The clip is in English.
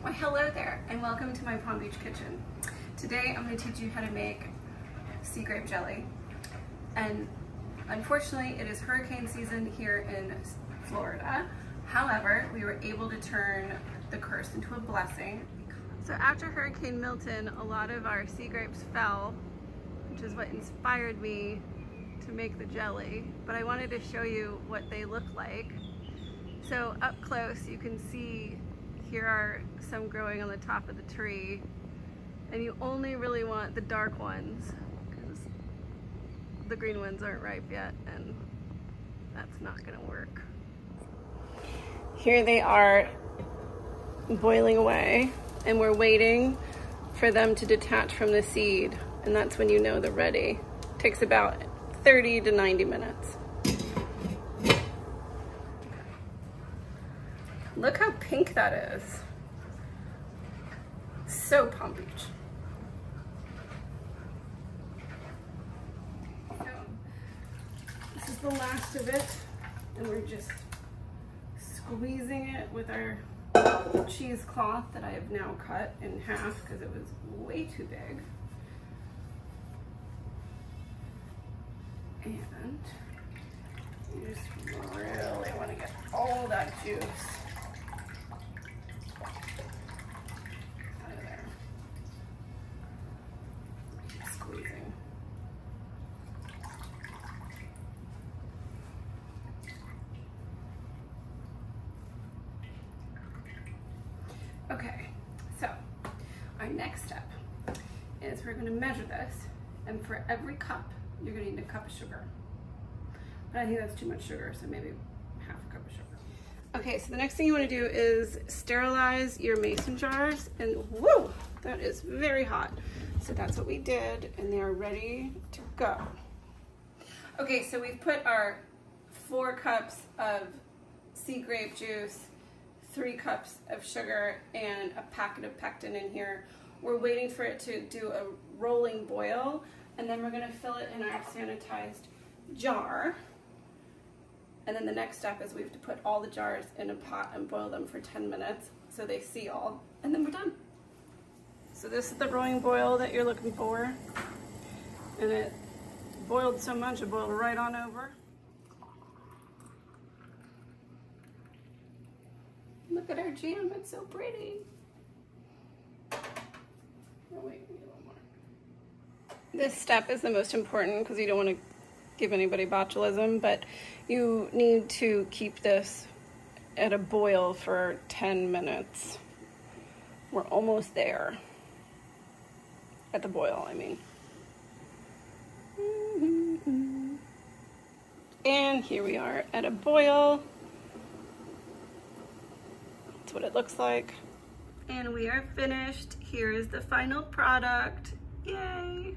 Why hello there and welcome to my Palm Beach kitchen. Today I'm going to teach you how to make sea grape jelly. And unfortunately it is hurricane season here in Florida. However, we were able to turn the curse into a blessing. So after Hurricane Milton, a lot of our sea grapes fell, which is what inspired me to make the jelly. But I wanted to show you what they look like. So up close you can see here are some growing on the top of the tree, and you only really want the dark ones because the green ones aren't ripe yet, and that's not gonna work. Here they are boiling away, and we're waiting for them to detach from the seed, and that's when you know they're ready. It takes about 30 to 90 minutes. Look how pink that is. So Palm Beach. So, this is the last of it, and we're just squeezing it with our cheesecloth that I have now cut in half because it was way too big. And you just really want to get all that juice out of there. Keep squeezing. Okay, so our next step is we're going to measure this, and for every cup you're going to need a cup of sugar. But I think that's too much sugar, so maybe half a cup of sugar. Okay, so the next thing you want to do is sterilize your mason jars, and whoa, that is very hot. So that's what we did, and they are ready to go. Okay, so we've put our 4 cups of sea grape juice, 3 cups of sugar, and a packet of pectin in here. We're waiting for it to do a rolling boil, and then we're gonna fill it in our sanitized jar. And then the next step is we have to put all the jars in a pot and boil them for 10 minutes so they seal, and then we're done. So this is the rolling boil that you're looking for. And it boiled so much, it boiled right on over. Look at our jam, it's so pretty. Oh wait, we need a little more. This step is the most important because you don't want to give anybody botulism, but you need to keep this at a boil for 10 minutes. We're almost there. At the boil, I mean. And here we are at a boil. That's what it looks like. And we are finished. Here is the final product. Yay!